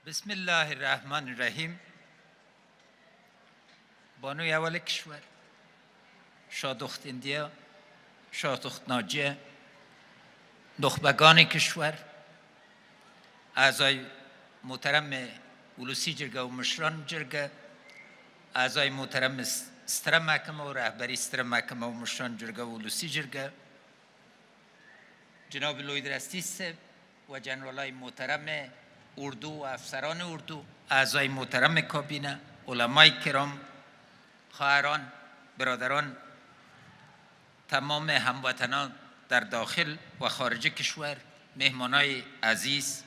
بسم الله الرحمن الرحیم. بانوی اول کشور شادخت اندیا، شادخت ناجیه، نخبگان کشور، اعضای محترم اولوسی جرگه و مشران جرگه، اعضای محترم ستر محکمه و رهبری ستر محکمه و مشران جرگه و اولوسی جرگه، جناب لوید رستیس و جنرالای محترم اردو و افسران اردو، اعضای محترم کابینه، علمای کرام، خواهران، برادران، تمام هموطنان در داخل و خارج کشور، مهمانای عزیز،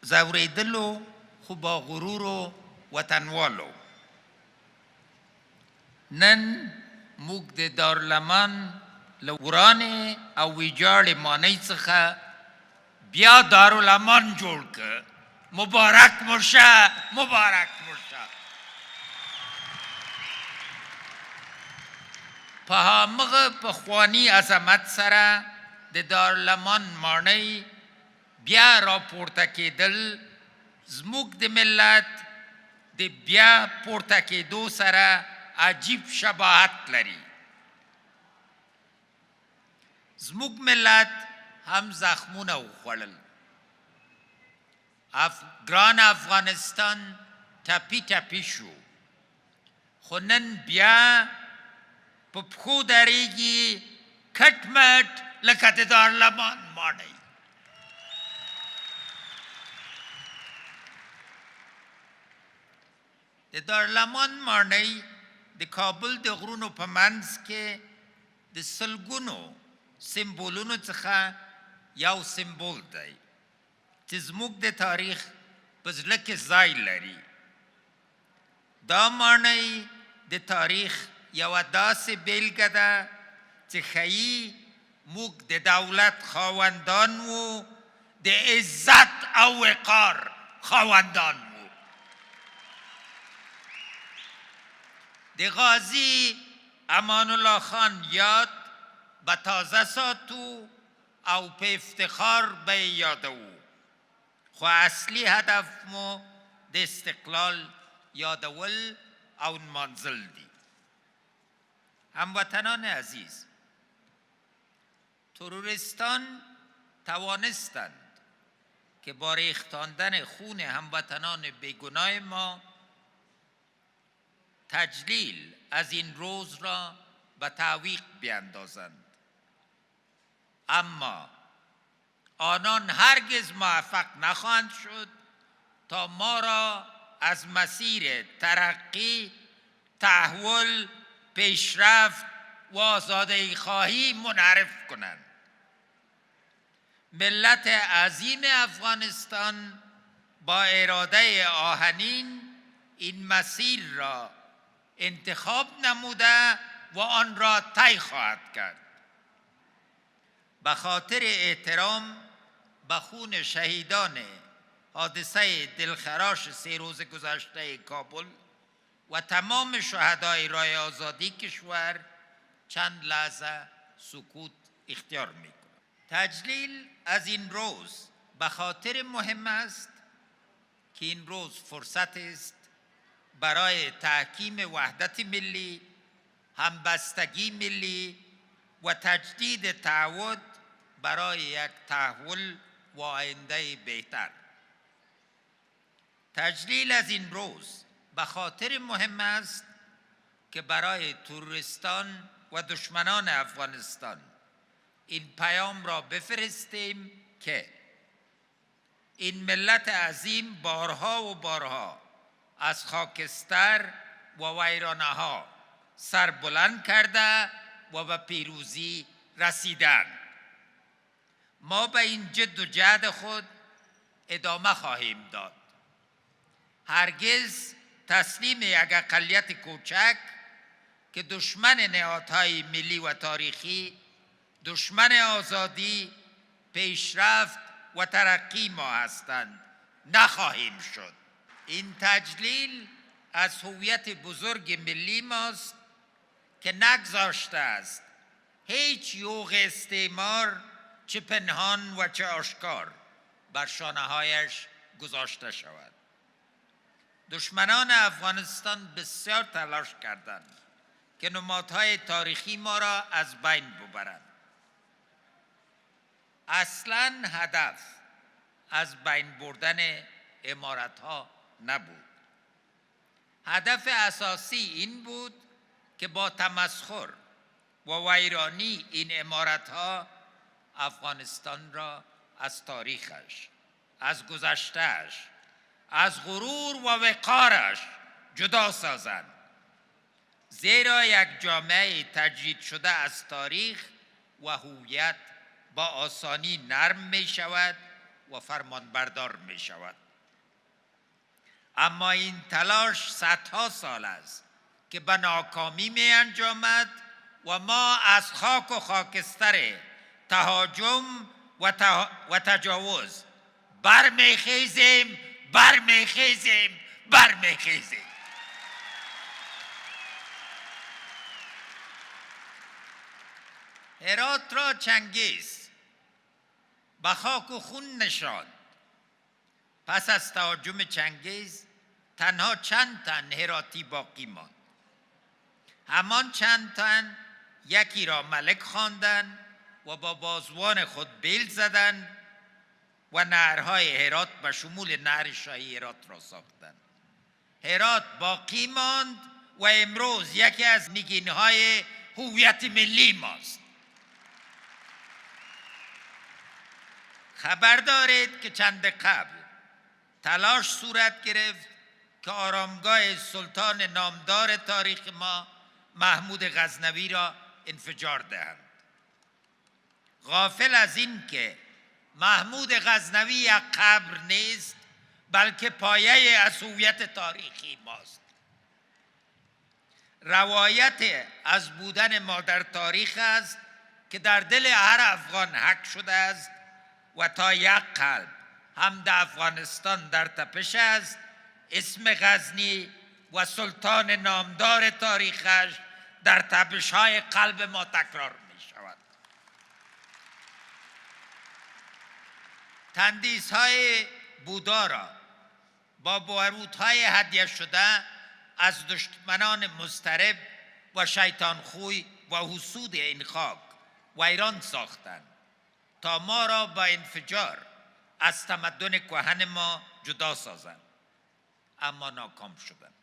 زوره دلو خوبا غرور و وطنوالو نن موږ د دارالمان لوران او ویجاړ مانۍ څخه بیا دارالمان جوړ که. مبارک مرشه، مبارک مرشه. په همغه پخواني عظمت سره د دارالمان ماڼۍ بیا راپورته کېدل زموږ د ملت د بیا پورته کېدو سره عجیب شباهت لري. زموږ ملت هم زخمونه وخوړل. ګران افغانستان ټپي ټپي شو، خو نن بیا په پښو درېږي کټ مټ لکه د دارالمان ماڼۍ. د دارالمان ماڼۍ د کابل د غرونو په منځ کې د سلګونو سمبولونو څخه یو سمبول دی چې زموږ د تاریخ په زړه کې ځای لري. دا ماڼۍ د تاریخ یوه داسې بیلګه ده چې ښیي موږ د دولت خاوندان وو، د عزت او وقار خاوندان وو. د غازی امان الله خان یاد به تازه ساتو او په افتخار به یادو، خو اصلي هدف مو د استقلال یادول او نمانځل دي. هموطنان عزیز، تروریستان توانستند که با ریختاندن خون هموطنان بیگناه ما تجلیل از این روز را به تعویق بیندازند، اما آنان هرگز موفق نخواهند شد تا ما را از مسیر ترقی، تحول، پیشرفت و آزادی خواهی منحرف کنند. ملت عظیم افغانستان با اراده آهنین این مسیر را انتخاب نموده و آن را طی خواهد کرد. به خاطر احترام به خون شهیدان حادثه دلخراش 3 روز گذشته کابل و تمام شهدای راه آزادی کشور چند لحظه سکوت اختیار می کنم. تجلیل از این روز به خاطر مهم است که این روز فرصت است برای تحکیم وحدت ملی، همبستگی ملی و تجدید تعهد برای یک تحول و آینده بهتر. تجلیل از این روز به خاطر مهم است که برای تروریستان و دشمنان افغانستان این پیام را بفرستیم که این ملت عظیم بارها و بارها از خاکستر و ویرانه ها سر بلند کرده و به پیروزی رسیدند. ما به این جد و جهد خود ادامه خواهیم داد. هرگز تسلیم یک اقلیت کوچک که دشمن نهادهای ملی و تاریخی، دشمن آزادی، پیشرفت و ترقی ما هستند نخواهیم شد. این تجلیل از هویت بزرگ ملی ماست که نگذاشته است هیچ یوغ استعمار چه پنهان و چه آشکار بر شانه‌هایش گذاشته شود. دشمنان افغانستان بسیار تلاش کردند که نمادهای تاریخی ما را از بین ببرند. اصلاً هدف از بین بردن عمارت‌ها نبود. هدف اساسی این بود که با تمسخر و ویرانی این عمارت‌ها افغانستان را از تاریخش، از گذشته‌اش، از غرور و وقارش جدا سازند. زیرا یک جامعه تجدید شده از تاریخ و هویت با آسانی نرم می شود و فرمانبردار می شود. اما این تلاش صدها سال است که به ناکامی می انجامد و ما از خاک و خاکستر تهاجم و تجاوز برمیخیزیم. هرات را چنگیز به خاک و خون نشاند. پس از تهاجم چنگیز تنها چند تن هراتی باقی ماند. همان چند تن یکی را ملک خواندند و با بازوان خود بیل زدند و نهرهای هرات به شمول نهر شاهی هرات را ساختند. هرات باقی ماند و امروز یکی از نگینهای هویت ملی ماست. خبر دارید که چند قبل تلاش صورت گرفت که آرامگاه سلطان نامدار تاریخ ما محمود غزنوی را انفجار دهند. غافل از این که محمود غزنوی یک قبر نیست بلکه پایه از هویت تاریخی ماست. روایت از بودن ما در تاریخ است که در دل هر افغان حک شده است و تا یک قلب هم در افغانستان در تپش است. اسم غزنی و سلطان نامدار تاریخش در تپش‌های قلب ما تکرار می شود. تندیس‌های بودا را با باروت‌های هدیه شده از دشمنان مضطرب و شیطان خوی و حسود این خاک ویران ساختند تا ما را با انفجار از تمدن کهن ما جدا سازند، اما ناکام شدند.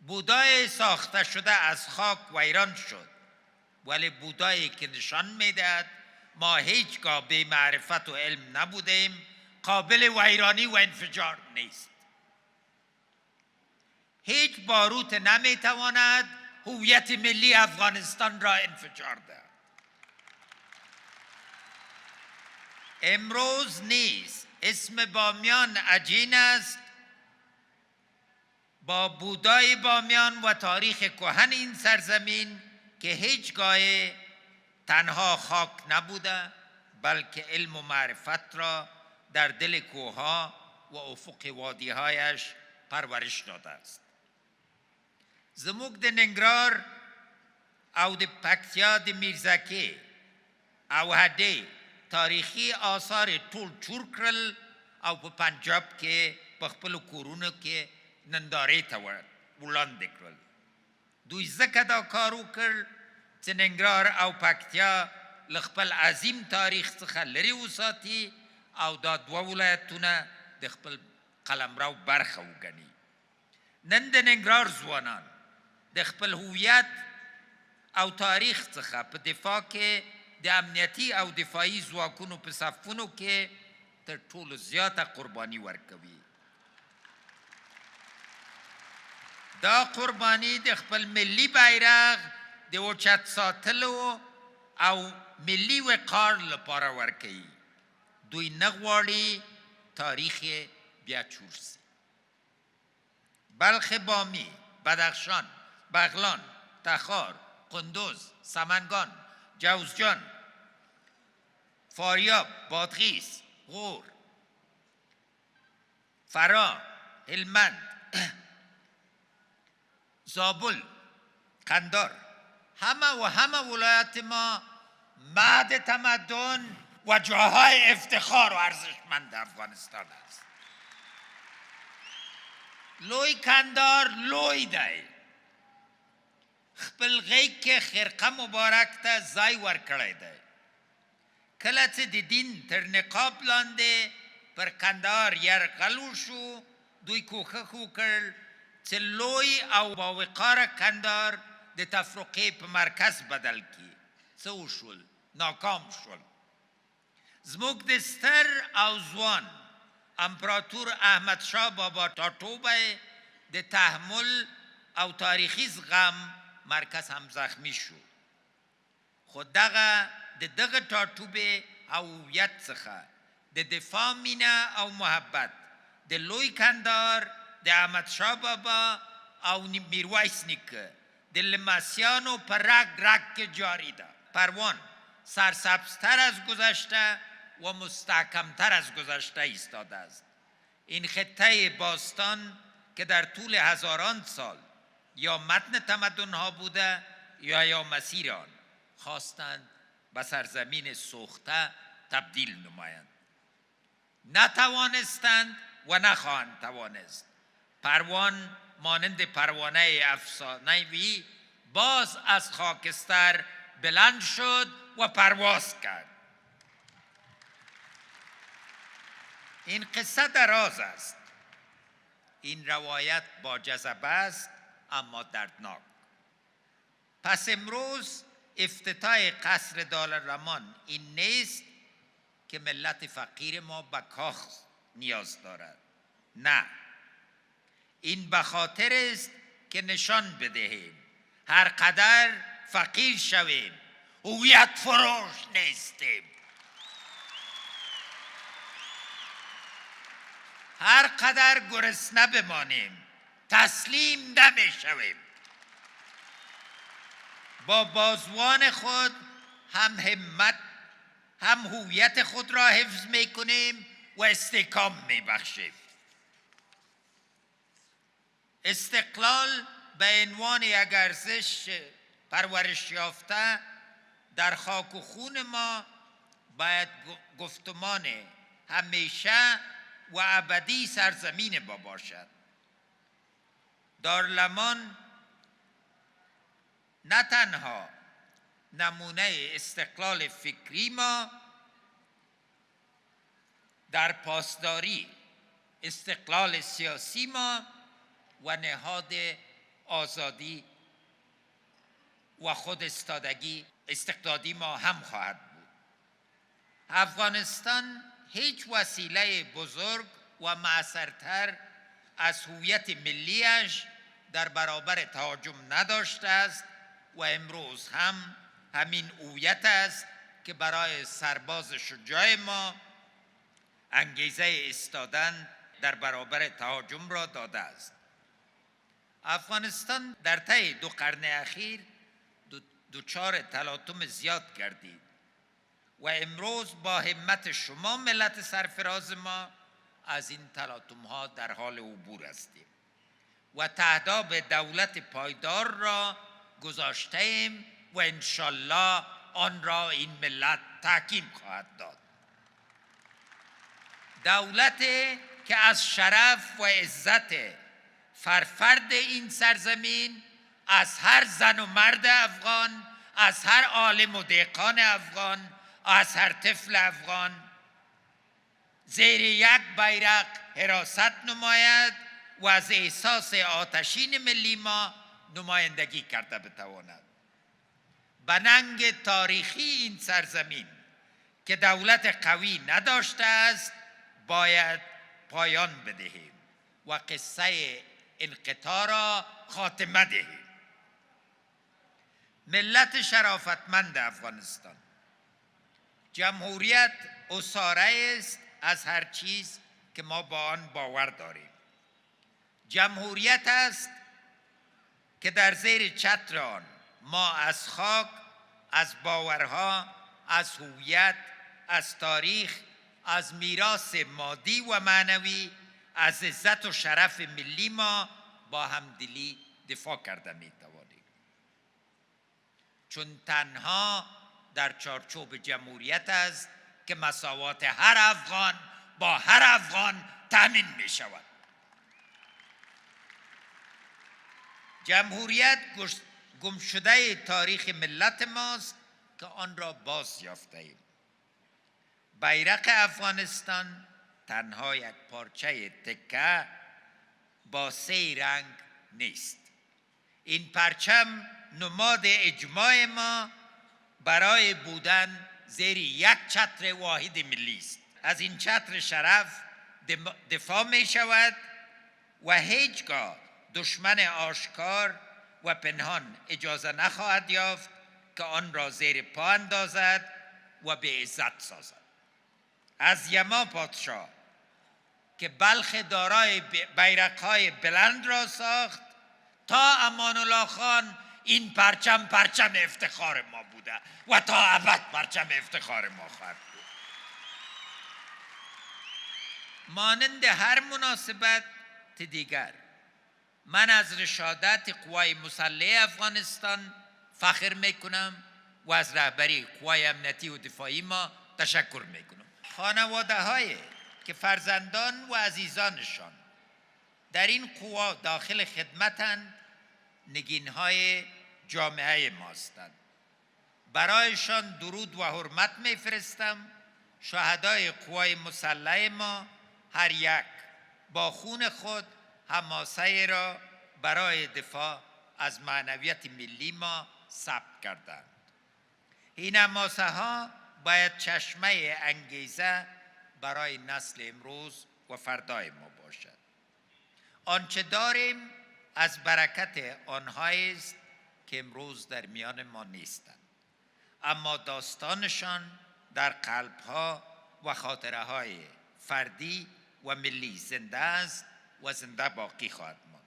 بودای ساخته شده از خاک ویران شد، ولی بودایی که نشان میدهد ما هیچگاه بی معرفت و علم نبودیم قابل ویرانی و انفجار نیست. هیچ باروت نمیتواند هویت ملی افغانستان را انفجار دهد. امروز نیز اسم بامیان عجین است. با بودای بامیان و تاریخ کهن این سرزمین که هیچگاه تنها خاک نبوده بلکه علم و معرفت را در دل کوهها و افق وادی‌هایش پرورش داده است. زموږ د ننګرهار او د پکتیا د میرزکې او هډې تاریخي آثار ټول چور کړل او په پنجاب کې په خپلو کورونو کې نندارې ته وړاندې کړل. دوی ځکه دا کار وکړ چې ننګرهار او پکتیا له خپل عظیم تاریخ څخه لرې وساتي او دا دوه ولایتونه د خپل قلمرو برخه وګڼي. نن د ننګرهار ځوانان د خپل هویت او تاریخ څخه په دفاع کې د امنیتي او دفاعي ځواکونو په صفونو کې تر ټولو زیاته قرباني ورکوي. دا قرباني د خپل ملي بیرغ د اوچت ساتلو او ملي وقار لپاره ورکوي. دوی نه غواړي تاریخ بیا چور سي. بلخ بامی، بدخشان، بغلان، تخار، قندوز، سمنگان، جوزجان، فاریاب، بادغیس، غور، فرا، هلمند، زابل، قندار، همه ولایت ما مهد تمدن و جاهای افتخار و ارزشمند افغانستان است. لوی کندار لوی دی خپل غیږ کې خرقه مبارک ته ځای ورکړی دی. کله چې د دین تر نقاب لاندې پر کندهار یرغل وشو، دوی کوښښ وکړ چې لوی او باوقاره کندهار د تفرقې په مرکز بدل کړي. څه وشول؟ ناکام شول. زموږ د ستر او ځوان امپراتور احمدشاه بابا ټاټوبی د تحمل او تاریخي زغم مرکز هم زخمی شو. خو دغه ټاټوبې او هویت څخه د دفاع مینه او محبت د لوی کندهار د احمدشاه بابا او میرویس نیکه د لمسیانو په رگ رگ کې جاری ده. پروان سرسبزتر از گذشته و مستحکمتر از گذشته ایستاده است. این خطه باستان که در طول هزاران سال یا متن تمدنها بوده یا مسیر آن خواستند به سرزمین سوخته تبدیل نمایند. نتوانستند و نخواهند توانست. پروان مانند پروانه افسانه‌ای باز از خاکستر بلند شد و پرواز کرد. این قصه دراز است. این روایت با جذبه است اما دردناک. پس امروز افتتاح قصر دارالرمان این نیست که ملت فقیر ما به کاخ نیاز دارد. نه، این به خاطر است که نشان بدهیم هر قدر فقیر شویم هویت فروش نیستیم. هر قدر گرسنه بمانیم تسلیم نمیشویم. با بازوان خود هم همت هم هویت خود را حفظ میکنیم و استحکام میبخشیم. استقلال به عنوان یک ارزش پرورش یافته در خاک و خون ما باید گفتمان همیشه و ابدی سرزمین ما باشد. دارالرمان نه تنها نمونه استقلال فکری ما در پاسداری استقلال سیاسی ما و نهاد آزادی و خود استقلالی ما هم خواهد بود. افغانستان هیچ وسیله بزرگ و مؤثرتر از هویت ملیش در برابر تهاجم نداشته است و امروز هم همین هویت است که برای سرباز شجاع ما انگیزه ایستادن در برابر تهاجم را داده است. افغانستان در طی 2 قرن اخیر دچار تلاطم زیاد گردید و امروز با همت شما ملت سرفراز ما از این تلاطم ها در حال عبور هستیم و تهداب دولت پایدار را گذاشته ایم و انشالله آن را این ملت تحکیم خواهد داد. دولتی که از شرف و عزت فرفرد این سرزمین، از هر زن و مرد افغان، از هر عالم و دهقان افغان، از هر طفل افغان زیر یک بیرق حراست نماید و از احساس آتشین ملی ما نمایندگی کرده بتواند. به ننگ تاریخی این سرزمین که دولت قوی نداشته است باید پایان بدهیم و قصه انقطاع را خاتمه دهیم. ملت شرافتمند افغانستان، جمهوریت اساره است از هر چیز که ما با آن باور داریم. جمهوریت است که در زیر چتر آن ما از خاک، از باورها، از هویت، از تاریخ، از میراث مادی و معنوی، از عزت و شرف ملی ما با همدلی دفاع کرده میتوانیم. چون تنها در چارچوب جمهوریت است که مساوات هر افغان با هر افغان تامین می شود. جمهوریت گم شده تاریخ ملت ماست که آن را باز یافته ایم. بیرق افغانستان تنها یک پارچه تکه با 3 رنگ نیست. این پرچم نماد اجماع ما برای بودن زیر یک چتر واحد ملی است. از این چتر شرف دفاع می شود و هیچگاه دشمن آشکار و پنهان اجازه نخواهد یافت که آن را زیر پا اندازد و به عزت سازد. از یما پادشاه که بلخ دارای بیرق‌های بلند را ساخت تا امان الله خان این پرچم افتخار ما بوده و تا ابد پرچم افتخار ما خواهد بود. مانند هر مناسبت دیگر من از رشادت قوای مسلح افغانستان فخر میکنم و از رهبری قوای امنیتی و دفاعی ما تشکر میکنم. خانواده هایی که فرزندان و عزیزانشان در این قوا داخل خدمتند نگین های جامعه ما هستند. برایشان درود و حرمت میفرستم. شهدای قوای مسلح ما هر یک با خون خود حماسه را برای دفاع از معنویت ملی ما ثبت کردند. این حماسه ها باید چشمه انگیزه برای نسل امروز و فردای ما باشد. آنچه داریم از برکت آنهایی است که امروز در میان ما نیستند، اما داستانشان در قلب‌ها و خاطره‌های فردی و ملی زنده است و زنده باقی خواهد ماند.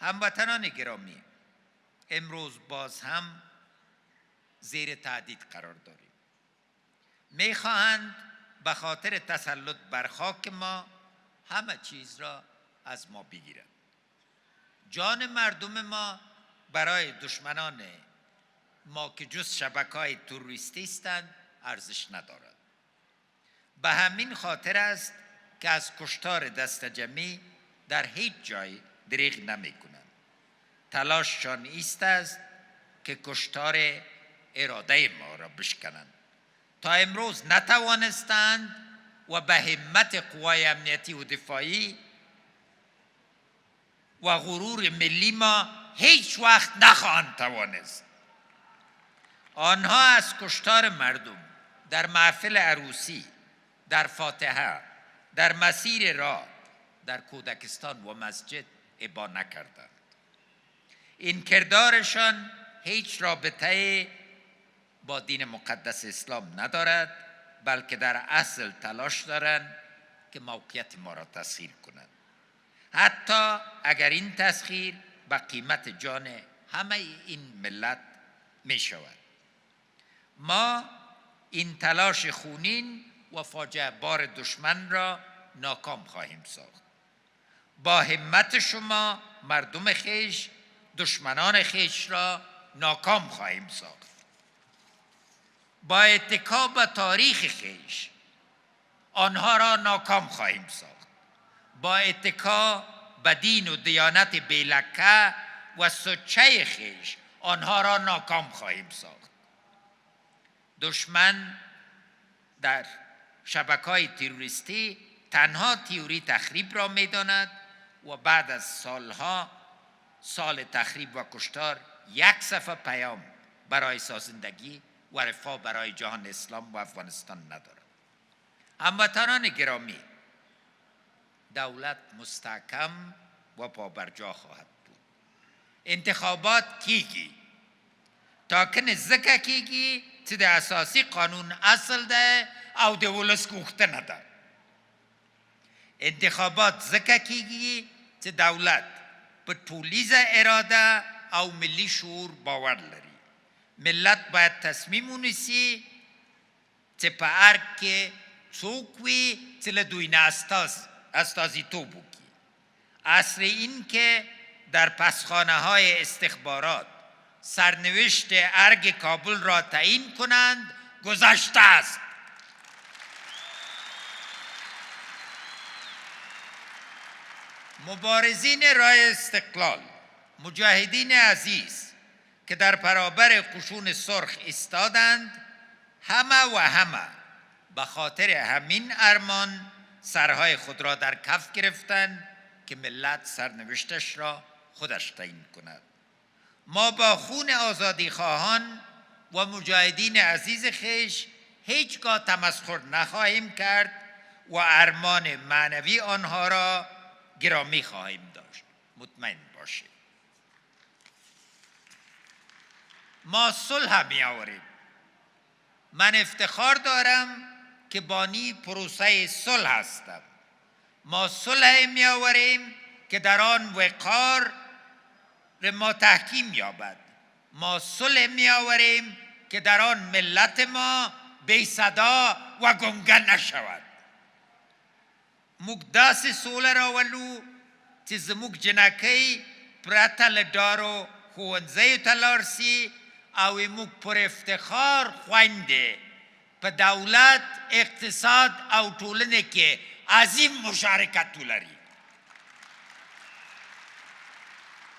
هموطنان گرامی، امروز باز هم زیر تهدید قرار داریم. می‌خواهند به خاطر تسلط بر خاک ما همه چیز را از ما بگیرند. جان مردم ما برای دشمنان ما که جز شبکه‌های تروریستی هستند ارزش ندارد. به همین خاطر است که از کشتار دست جمعی در هیچ جای دریغ نمی کنند. تلاششان ایست است که کشتار اراده ما را بشکنند. تا امروز نتوانستند و به همت قوای امنیتی و دفاعی و غرور ملی ما هیچ وقت نخواهند توانست. آنها از کشتار مردم در محفل عروسی، در فاتحه، در مسیر راه، در کودکستان و مسجد ابا نکردند. این کردارشان هیچ رابطه با دین مقدس اسلام ندارد، بلکه در اصل تلاش دارند که موقعیت ما را تسخیر کنند، حتی اگر این تسخیر به قیمت جان همه این ملت می شود. ما این تلاش خونین و فاجعه بار دشمن را ناکام خواهیم ساخت. با همت شما مردم خویش دشمنان خویش را ناکام خواهیم ساخت. با اتکا به تاریخ خویش آنها را ناکام خواهیم ساخت. با اتکا به دین و دیانت بیلکه و سچه خویش آنها را ناکام خواهیم ساخت. دشمن در شبکه‌های تروریستی تنها تئوری تخریب را می‌داند و بعد از سال تخریب و کشتار یک صفحه پیام برای سازندگی و رفاه برای جهان اسلام و افغانستان ندارد. هموطنان گرامی، دولت مستحکم و پابرجا خواهد بود. انتخابات کیگی تا کنه زکه کیگی چې د اساسی قانون اصل ده او د ولس غوښتنه ده. انتخابات زکه کیږي چې دولت په ټولیزه اراده او ملی شعور باور لري. ملت باید تصمیم ونیسي چې په ارګ کې څوک وي چې له دوی نه استازیتوب وکړي. عصر این که در پسخانه های استخبارات سرنوشت ارگ کابل را تعیین کنند گذشته است. مبارزین راه استقلال، مجاهدین عزیز که در برابر قشون سرخ ایستادند، همه به خاطر همین ارمان سرهای خود را در کف گرفتند که ملت سرنوشتش را خودش تعیین کند. ما با خون آزادی خواهان و مجاهدین عزیز خویش هیچگاه تمسخر نخواهیم کرد و ارمان معنوی آنها را گرامی خواهیم داشت. مطمئن باشید. ما صلح می آوریم. من افتخار دارم که بانی پروسه صلح هستم. ما صلح می آوریم که در آن وقار ما تحکیم یابد. ما صلح می آوریم که در آن ملت ما بی صدا و گنگه نشود. موږ داسې سوله راولو چې زموږ جنکۍ پرته له ډارو ښوونځیو ته لاړ سي او موږ پر افتخار خویندې په دولت، اقتصاد او ټولنې کې عظیم مشارکت ولري.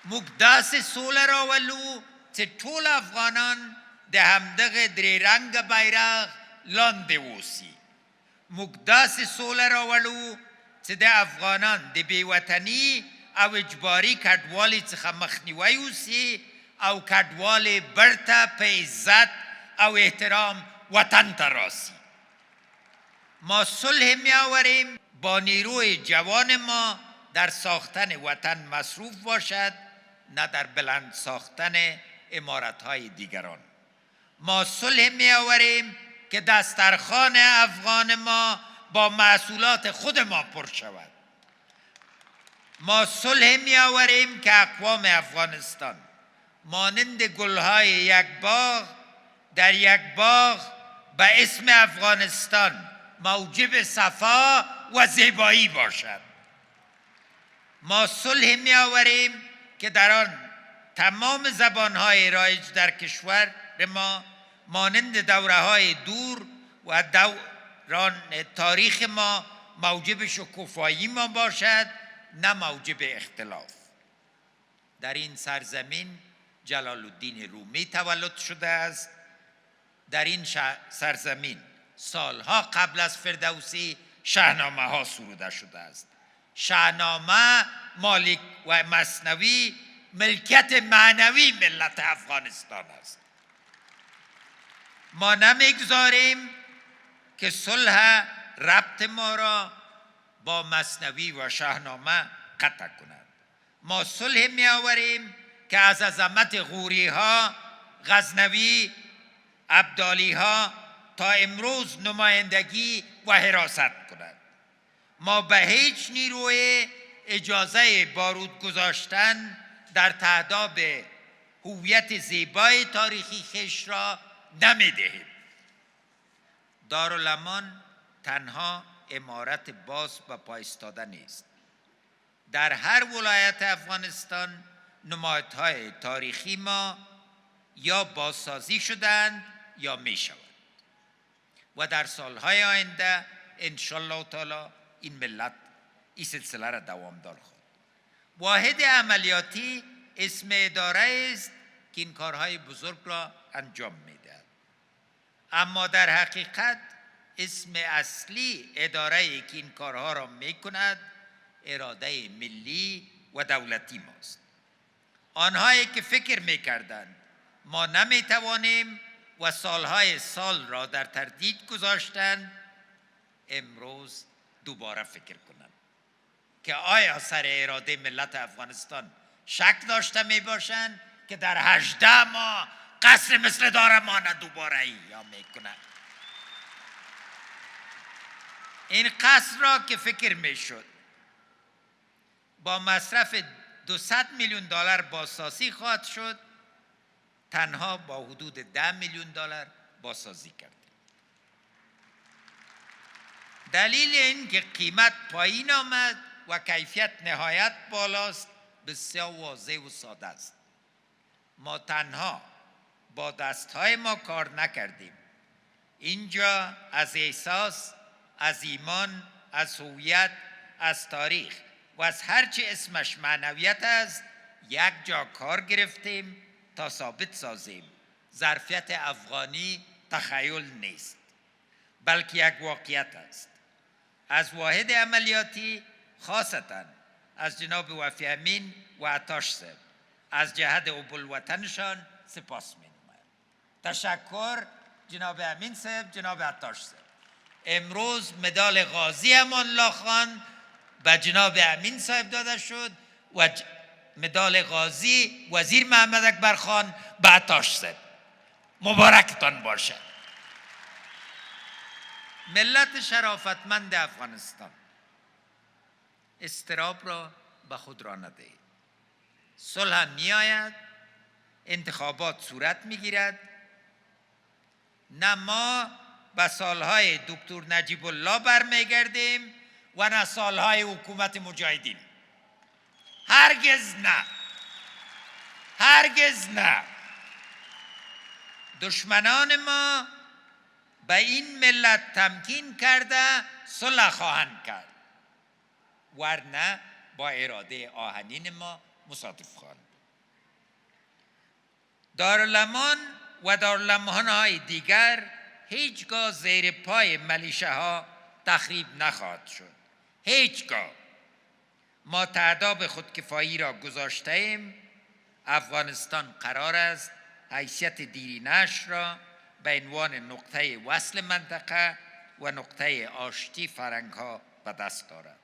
موږ داسې سوله راولو چې ټول افغانان د همدغه درې رنګه بیرغ لاندې اوسي. موږ داسې سوله راولو چې د افغانان د بېوطني او اجباري کډوالۍ څخه مخنیوی وسي او کډوال بیرته په عزت او احترام وطن ته راسي. ما صلح می‌آوریم با نیروی جوان ما در ساختن وطن مصروف باشد، نه در بلند ساختن عمارت‌های دیگران. ما صلح می‌آوریم که دسترخوان افغان ما با محصولات خود ما پر شود. ما صلح می‌آوریم که اقوام افغانستان مانند گل‌های یک باغ در یک باغ به اسم افغانستان موجب صفا و زیبایی باشد. ما صلح می‌آوریم که در آن تمام زبان‌های رایج در کشور ما مانند دوره‌های دور و دوران تاریخ ما موجب شکوفایی ما باشد، نه موجب اختلاف. در این سرزمین جلال الدین رومی تولد شده است. در این سرزمین سالها قبل از فردوسی شاهنامه ها سروده شده است. شاهنامه مالک و مثنوی ملکیت معنوی ملت افغانستان است. ما نمیگذاریم که صلح ربط ما را با مثنوی و شاهنامه قطع کند. ما صلح می آوریم که از عظمت غوری ها، غزنوی، ابدالی ها تا امروز نمایندگی و حراست کند. ما به هیچ نیروی اجازه بارود گذاشتن در تعداب هویت زیبای تاریخی خویش را نمی دهیم. دارالامان تنها عمارت باز و پای ایستاده نیست. در هر ولایت افغانستان نمادهای تاریخی ما یا بازسازی شدند یا می شوند و در سالهای آینده انشالله تعالی این ملت این سلسله را دوامدار خواهد. واحد عملیاتی اسم اداره است که این کارهای بزرگ را انجام می دهد، اما در حقیقت اسم اصلی اداره‌ای که این کارها را می کند اراده ملی و دولتی ماست. آنهایی که فکر می کردند ما نمی توانیم و سالهای سال را در تردید گذاشتند، امروز دوباره فکر کنند که آیا سر اراده ملت افغانستان شک داشته می باشند که در 18 ماه قصر مثل دارمان دوباره احیا می کنند. این قصر را که فکر می شد با مصرف 200 میلیون دلار بازسازی خواهد شد، تنها با حدود 10 میلیون دلار بازسازی کرد. دلیل این که قیمت پایین آمد و کیفیت نهایت بالاست بسیار واضح و ساده است. ما تنها با دستهای ما کار نکردیم. اینجا از احساس، از ایمان، از هویت، از تاریخ و از هرچی اسمش معنویت است یک جا کار گرفتیم تا ثابت سازیم ظرفیت افغانی تخیل نیست بلکه یک واقعیت است. از واحد عملیاتی خاصتاً از جناب وفی امین و عطاش صاحب از جهت ابوالوطنشان سپاس می نمایم. تشکر جناب امین صاحب، جناب عطاش صاحب. امروز مدال غازی امان الله خان به جناب امین صاحب داده شد و مدال غازی وزیر محمد اکبر خان به عطاش صاحب. مبارکتان باشد. ملت شرافتمند افغانستان، اضطراب را به خود را ندهید. صلح می آید، انتخابات صورت می گیرد. نه ما به سالهای دکتر نجیب الله برمیگردیم و نه سالهای حکومت مجاهدین. هرگز نه، هرگز نه. دشمنان ما به این ملت تمکین کرده صلح خواهند کرد، ورنه با اراده آهنین ما مصادف خواهند. دارالامان و دارالامان‌های دیگر هیچگاه زیر پای ملیشه ها تخریب نخواهد شد. هیچگاه. ما تعداد خودکفایی را گذاشته ایم. افغانستان قرار است حیثیت دیرینه‌اش را به عنوان نقطه وصل منطقه و نقطه آشتی فرهنگ‌ها به دست دارد.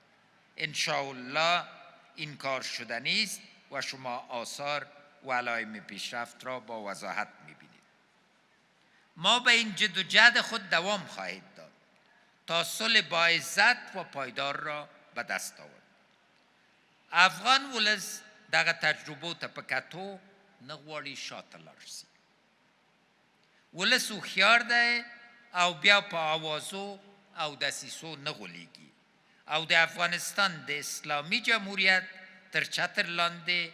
انشاءالله این کار شدنی است و شما آثار و علائم پیشرفت را با وضاحت می‌بینید. ما به این جد و جهد خود دوام خواهید داد تا صلح با عزت و پایدار را به دست آورد. افغان ولس دغه تجربو ته په کتو نه غواړي شاته لاړ شي. ولس هوښیار دی او بیا په اوازو او دسیسو نه غولېږي او د افغانستان د اسلامي جمهوریت تر چتر لاندې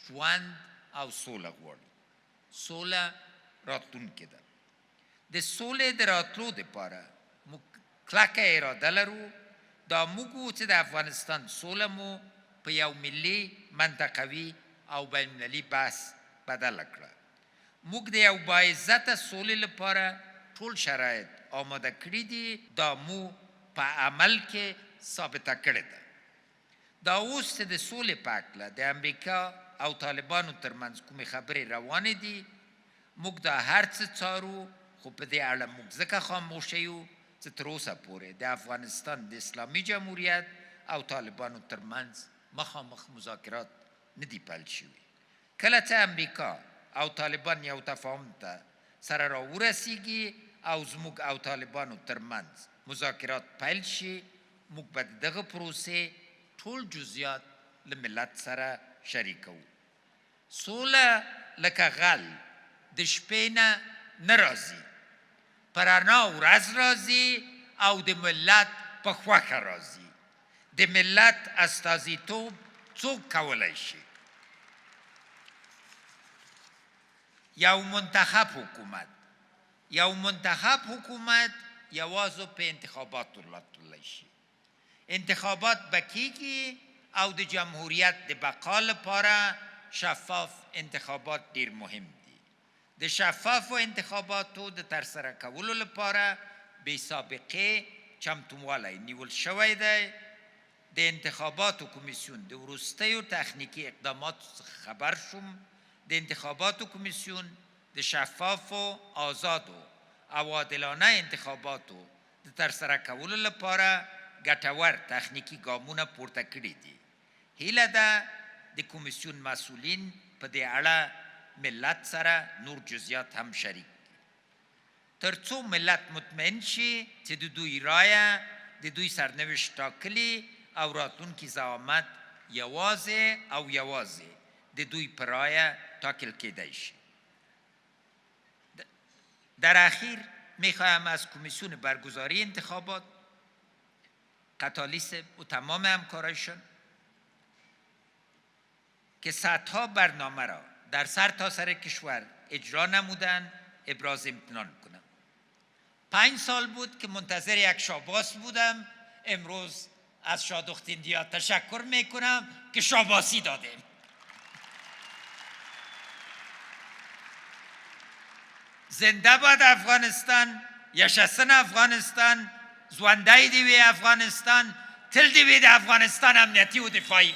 ژوند او سوله غواړي. سوله راتلونکې ده. د سولې د راتلو دپاره موږ کلکه اراده لرو. دا موږ وو چې د افغانستان سوله مو په یو ملي، منطقوي او بین المللي بحث بدله کړه. موږ د یو باعزته سولې لپاره ټول شرایط آماده کړي دي. دا مو په عمل کې ثابته کړې ده. دا اوس چې د سولې په هکله د امریکا او طالبانو ترمنځ کومې خبرې روانې دي، موږ دا هر څه څارو، خو په دې اړه موږ ځکه خاموشه یو چې تر اوسه پورې د افغانستان د اسلامي جمهوریت او طالبانو ترمنځ مخامخ مذاکرات نه دي پیل شوي. کله چې امریکا او طالبان یو تفاهم ته سره را ورسیږي او زموږ او طالبانو ترمنځ مذاکرات پیل شي، موږ به د دغه پروسې ټول جزئیات له ملت سره شریکوو. سوله لکه غل د شپې نه راځي، په رڼا ورځ راځي او د ملت په خوښه راځي. د ملت استازیتوب څوک کولی شي؟ یو منتخب حکومت. یو منتخب حکومت یوازې په انتخاباتو راتللی شي. انتخابات به کیږي او د جمهوریت د بقا لپاره شفاف انتخابات ډیر مهم دي. د شفافو انتخاباتو د ترسره کولو لپاره بې سابقې چمتووالی نیول شوی دی. د انتخاباتو کمیسیون د وروستیو تخنیکي اقداماتو څخه خبر شوم. د انتخاباتو کمیسیون د شفافو، آزادو او عادلانه انتخاباتو د ترسره کولو لپاره ګټور تخنیکي ګامونه پورته کړي دي. هیله ده د کمیسیون مسئولین په دې اړه ملت سره نور جزئیات هم شریک دي، تر څو ملت مطمئن شي چې د دوی رایه د دوی سرنوشت ټاکلي او راتلونکي زعامت یوازې او یوازې د دوی په رایه ټاکل کیدی شي. در اخیر میخواهم از کمیسیون برگزاری انتخابات، قطالیس و تمام همکارایشان که صدها برنامه را در سرتاسر کشور اجرا نمودند ابراز امتنان کنم. 5 سال بود که منتظر یک شاباس بودم. امروز از شادختیندیا تشکر میکنم که شاباسی دادیم. زنده باد افغانستان، یشسن افغانستان، زونده دیوی افغانستان، تل دیوی افغانستان امنیتی و دفاعی.